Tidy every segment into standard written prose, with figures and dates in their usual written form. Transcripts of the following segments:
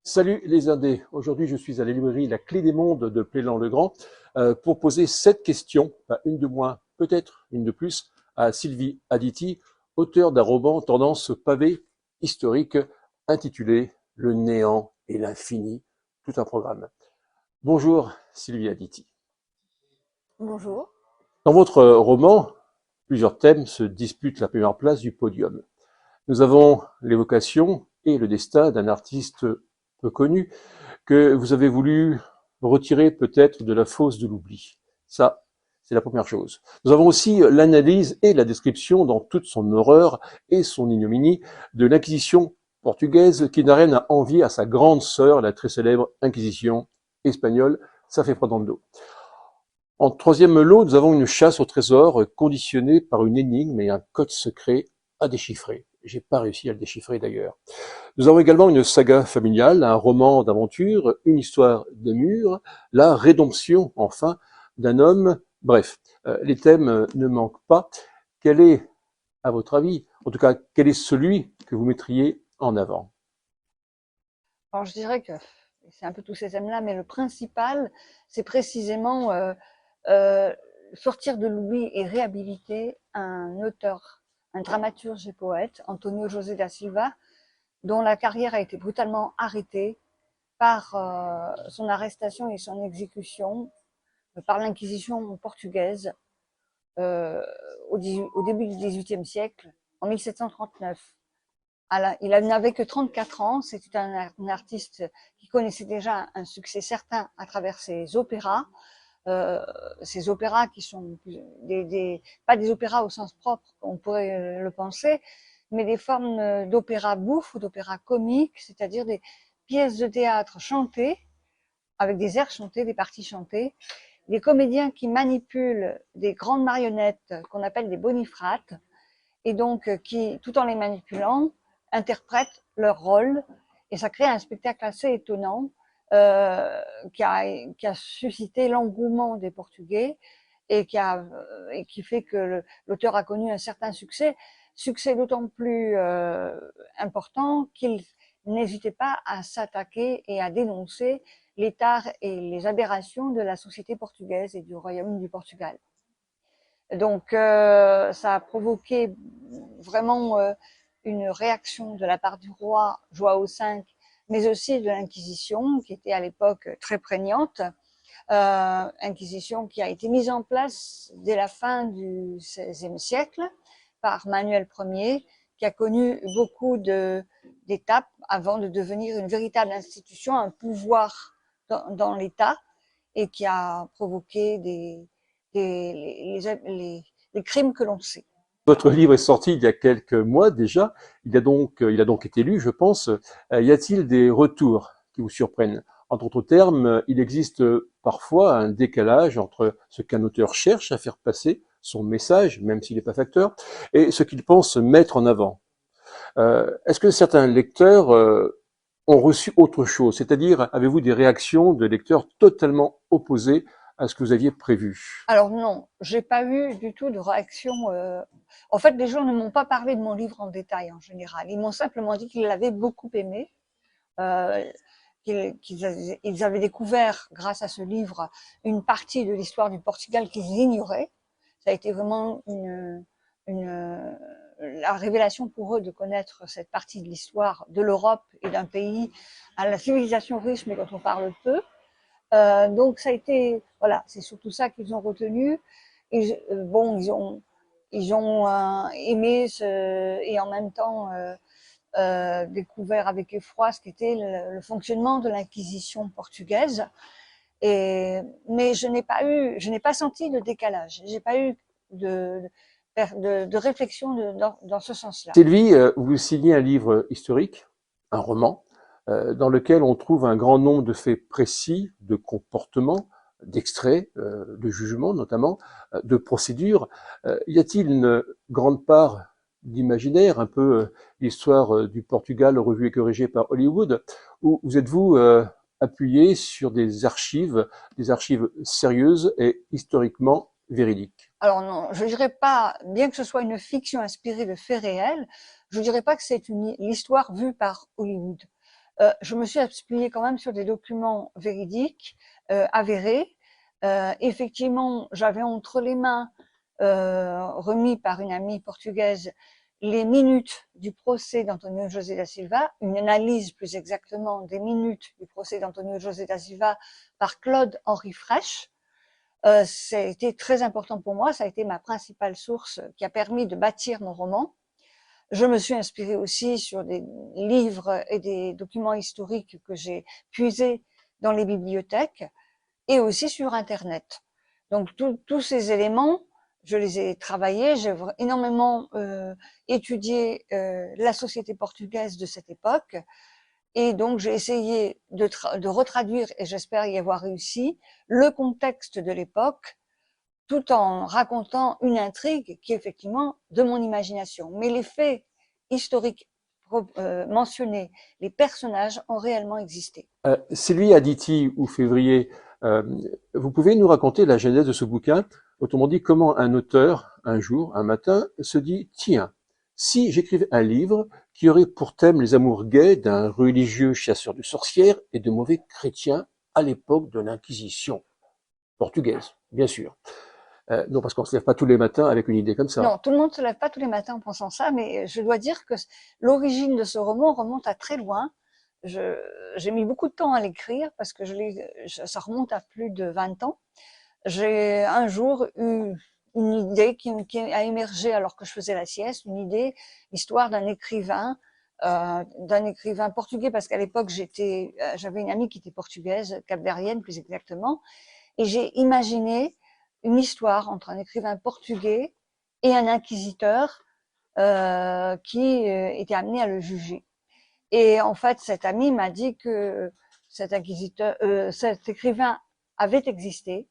Salut les Indés, aujourd'hui je suis à la librairie La Clé des Mondes de Plélan-le-Grand pour poser cette question, pas une de moins, peut-être une de plus, à Sylvie Aditi, auteure d'un roman tendance pavé historique intitulé Le néant et l'infini, tout un programme. Bonjour Sylvie Aditi. Bonjour. Dans votre roman, plusieurs thèmes se disputent la première place du podium. Nous avons l'évocation et le destin d'un artiste peu connu, que vous avez voulu retirer peut-être de la fosse de l'oubli. Ça, c'est la première chose. Nous avons aussi l'analyse et la description dans toute son horreur et son ignominie de l'Inquisition portugaise qui n'a rien à envier à sa grande sœur, la très célèbre Inquisition espagnole. Ça fait froid dans le dos. En troisième lot, nous avons une chasse au trésor conditionnée par une énigme et un code secret à déchiffrer. J'ai pas réussi à le déchiffrer d'ailleurs. Nous avons également une saga familiale, un roman d'aventure, une histoire d'amour, la rédemption, enfin, d'un homme. Bref, les thèmes ne manquent pas. Quel est, à votre avis, en tout cas, quel est celui que vous mettriez en avant? Alors je dirais que c'est un peu tous ces thèmes-là, mais le principal, c'est précisément euh, sortir de l'oubli et réhabiliter un auteur, un dramaturge et poète, Antonio José da Silva, dont la carrière a été brutalement arrêtée par son arrestation et son exécution par l'Inquisition portugaise euh, au début du XVIIIe siècle, en 1739. Il n'avait que 34 ans, c'était un artiste qui connaissait déjà un succès certain à travers ses opéras qui sont pas des opéras au sens propre, on pourrait le penser, mais des formes d'opéra bouffe ou d'opéra comique, c'est-à-dire des pièces de théâtre chantées, avec des airs chantés, des parties chantées, des comédiens qui manipulent des grandes marionnettes qu'on appelle des bonifrates, et donc qui, tout en les manipulant, interprètent leur rôle, et ça crée un spectacle assez étonnant qui a suscité l'engouement des Portugais et qui fait que l'auteur a connu un certain succès d'autant plus important qu'il n'hésitait pas à s'attaquer et à dénoncer l'état et les aberrations de la société portugaise et du royaume du Portugal. Donc, ça a provoqué vraiment une réaction de la part du roi Joao V, mais aussi de l'Inquisition, qui était à l'époque très prégnante. Inquisition qui a été mise en place dès la fin du XVIe siècle par Manuel Ier, qui a connu beaucoup d'étapes avant de devenir une véritable institution, un pouvoir dans l'État, et qui a provoqué les crimes que l'on sait. Votre livre est sorti il y a quelques mois déjà. Il a donc été lu, je pense. Y a-t-il des retours qui vous surprennent? En d'autres termes, il existe parfois un décalage entre ce qu'un auteur cherche à faire passer, son message, même s'il n'est pas facteur, et ce qu'il pense mettre en avant. Est-ce que certains lecteurs ont reçu autre chose? C'est-à-dire, avez-vous des réactions de lecteurs totalement opposées à ce que vous aviez prévu? Alors non, j'ai pas eu du tout de réaction. En fait, les gens ne m'ont pas parlé de mon livre en détail en général. Ils m'ont simplement dit qu'ils l'avaient beaucoup aimé, euh, qu'ils avaient découvert, grâce à ce livre, une partie de l'histoire du Portugal qu'ils ignoraient. Ça a été vraiment la révélation pour eux de connaître cette partie de l'histoire de l'Europe et d'un pays à la civilisation riche, mais dont on parle peu. Donc ça a été, voilà, c'est surtout ça qu'ils ont retenu. Et bon, ils ont aimé et en même temps découvert avec effroi ce qu'était le fonctionnement de l'Inquisition portugaise. Mais je n'ai pas senti de décalage. J'ai pas eu de, de réflexion dans ce sens-là. Sylvie, vous signez un livre historique, un roman, dans lequel on trouve un grand nombre de faits précis, de comportements, d'extraits, de jugements notamment, de procédures. Y a-t-il une grande part d'imaginaire, un peu l'histoire du Portugal revue et corrigée par Hollywood, ou vous êtes-vous appuyé sur des archives sérieuses et historiquement véridiques? Alors non, je dirais pas, bien que ce soit une fiction inspirée de faits réels, je dirais pas que c'est l'histoire vue par Hollywood. Je me suis appuyée quand même sur des documents véridiques, avérés. Effectivement, j'avais entre les mains, remis par une amie portugaise, les minutes du procès d'Antonio José da Silva, une analyse plus exactement des minutes du procès d'Antonio José da Silva par Claude Henri Frêche. Ça a été très important pour moi, ça a été ma principale source qui a permis de bâtir mon roman. Je me suis inspirée aussi sur des livres et des documents historiques que j'ai puisés dans les bibliothèques et aussi sur Internet. Donc tous ces éléments, je les ai travaillés, j'ai énormément étudié la société portugaise de cette époque et donc j'ai essayé de retraduire, et j'espère y avoir réussi, le contexte de l'époque tout en racontant une intrigue qui est effectivement de mon imagination. Mais les faits historiques mentionnés, les personnages ont réellement existé. Sylvie Aditi ou Février, euh, vous pouvez nous raconter la genèse de ce bouquin? Autrement dit, comment un auteur, un jour, un matin, se dit, tiens, si j'écrivais un livre qui aurait pour thème les amours gays d'un religieux chasseur de sorcières et de mauvais chrétiens à l'époque de l'Inquisition portugaise, bien sûr. Non, parce qu'on se lève pas tous les matins avec une idée comme ça. Non, tout le monde se lève pas tous les matins en pensant ça, mais je dois dire que l'origine de ce roman remonte à très loin. J'ai mis beaucoup de temps à l'écrire parce que ça remonte à plus de 20 ans. J'ai un jour eu une idée qui a émergé alors que je faisais la sieste, une idée, l'histoire d'un écrivain portugais, parce qu'à l'époque j'avais une amie qui était portugaise, capverdienne plus exactement, et j'ai imaginé une histoire entre un écrivain portugais et un inquisiteur qui était amené à le juger. Et en fait, cet ami m'a dit que cet écrivain avait existé,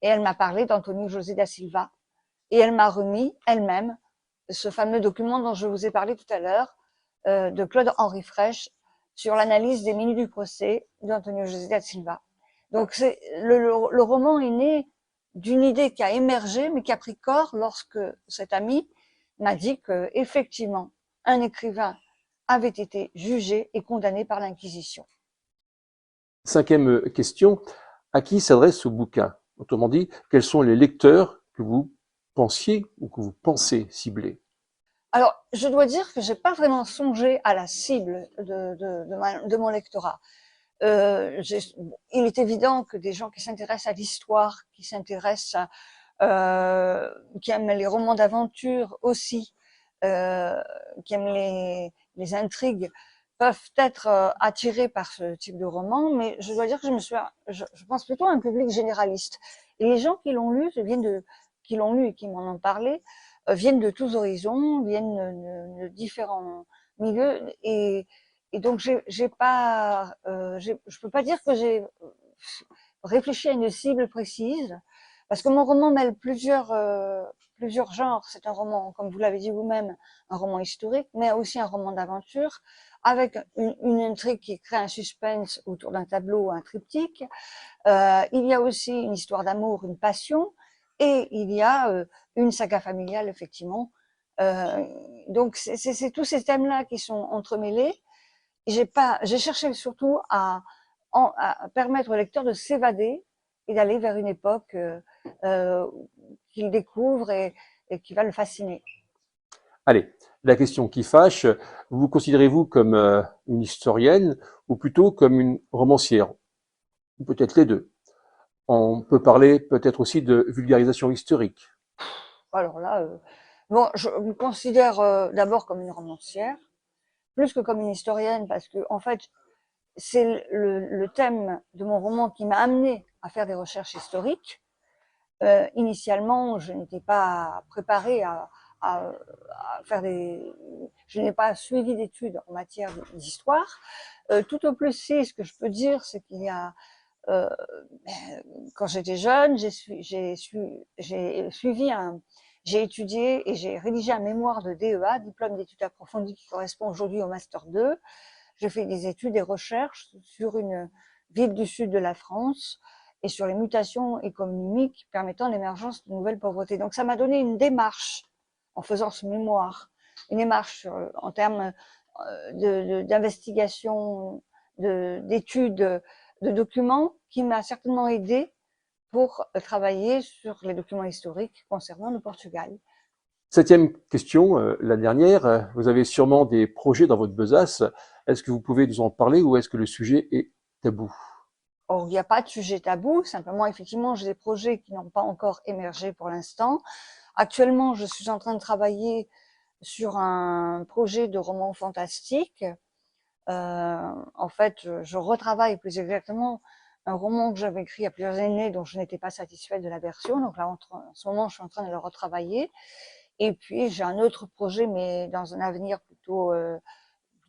et elle m'a parlé d'Antonio José da Silva, et elle m'a remis elle-même ce fameux document dont je vous ai parlé tout à l'heure, de Claude Henri Frêche, sur l'analyse des minutes du procès d'Antonio José da Silva. Donc le roman est né d'une idée qui a émergé, mais qui a pris corps lorsque cet ami m'a dit que effectivement un écrivain avait été jugé et condamné par l'Inquisition. Cinquième question, à qui s'adresse ce bouquin? Autrement dit, quels sont les lecteurs que vous pensiez ou que vous pensez cibler? Alors, je dois dire que j'ai pas vraiment songé à la cible de mon lectorat. Il est évident que des gens qui s'intéressent à l'histoire, qui aiment les romans d'aventure aussi, qui aiment les intrigues, peuvent être attirés par ce type de roman, mais je dois dire que je pense plutôt à un public généraliste. Et les gens qui l'ont lu, qui l'ont lu et qui m'en ont parlé, viennent de tous horizons, viennent de différents milieux, et donc je peux pas dire que j'ai réfléchi à une cible précise, parce que mon roman mêle plusieurs genres. C'est un roman, comme vous l'avez dit vous-même, un roman historique, mais aussi un roman d'aventure, avec une intrigue qui crée un suspense autour d'un tableau, un triptyque. Il y a aussi une histoire d'amour, une passion, et il y a une saga familiale, effectivement. Donc c'est tous ces thèmes-là qui sont entremêlés. J'ai cherché surtout à permettre au lecteur de s'évader et d'aller vers une époque qu'il découvre et qui va le fasciner. Allez, la question qui fâche, vous considérez-vous comme une historienne ou plutôt comme une romancière? Ou peut-être les deux. On peut parler peut-être aussi de vulgarisation historique. Alors là, bon, je me considère d'abord comme une romancière, plus que comme une historienne, parce que en fait, c'est le thème de mon roman qui m'a amené à faire des recherches historiques. Initialement, je n'étais pas préparée à faire je n'ai pas suivi d'études en matière d'histoire. Tout au plus, si, ce que je peux dire, c'est qu'il y a, euh, quand j'étais jeune, j'ai étudié et j'ai rédigé un mémoire de DEA, diplôme d'études approfondies, qui correspond aujourd'hui au master 2. J'ai fait des études et recherches sur une ville du sud de la France et sur les mutations économiques permettant l'émergence de nouvelles pauvretés. Donc ça m'a donné une démarche en faisant ce mémoire, une démarche en termes d'investigation d'études, de documents qui m'a certainement aidé pour travailler sur les documents historiques concernant le Portugal. Septième question, la dernière. Vous avez sûrement des projets dans votre besace. Est-ce que vous pouvez nous en parler ou est-ce que le sujet est tabou? Or, il n'y a pas de sujet tabou, simplement, effectivement, j'ai des projets qui n'ont pas encore émergé pour l'instant. Actuellement, je suis en train de travailler sur un projet de roman fantastique. En fait, je retravaille plus exactement un roman que j'avais écrit il y a plusieurs années dont je n'étais pas satisfaite de la version. Donc là, en ce moment, je suis en train de le retravailler. Et puis, j'ai un autre projet, mais dans un avenir plutôt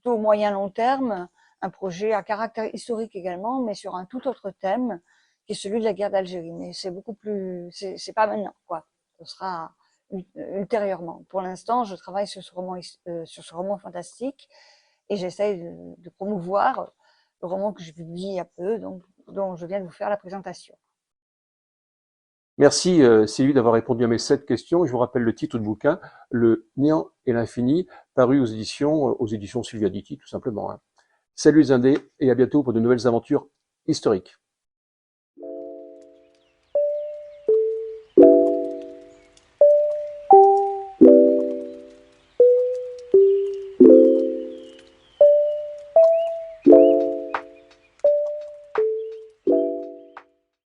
moyen long terme, un projet à caractère historique également, mais sur un tout autre thème, qui est celui de la guerre d'Algérie. Mais c'est beaucoup plus, c'est pas maintenant, quoi. Ce sera ultérieurement. Pour l'instant, je travaille sur ce roman fantastique et j'essaye de promouvoir le roman que j'ai publié il y a peu, donc, dont je viens de vous faire la présentation. Merci Sylvie d'avoir répondu à mes 7 questions. Je vous rappelle le titre du bouquin, Le néant et l'infini, paru aux éditions Sylvia Ditti, tout simplement. Salut les Indés et à bientôt pour de nouvelles aventures historiques.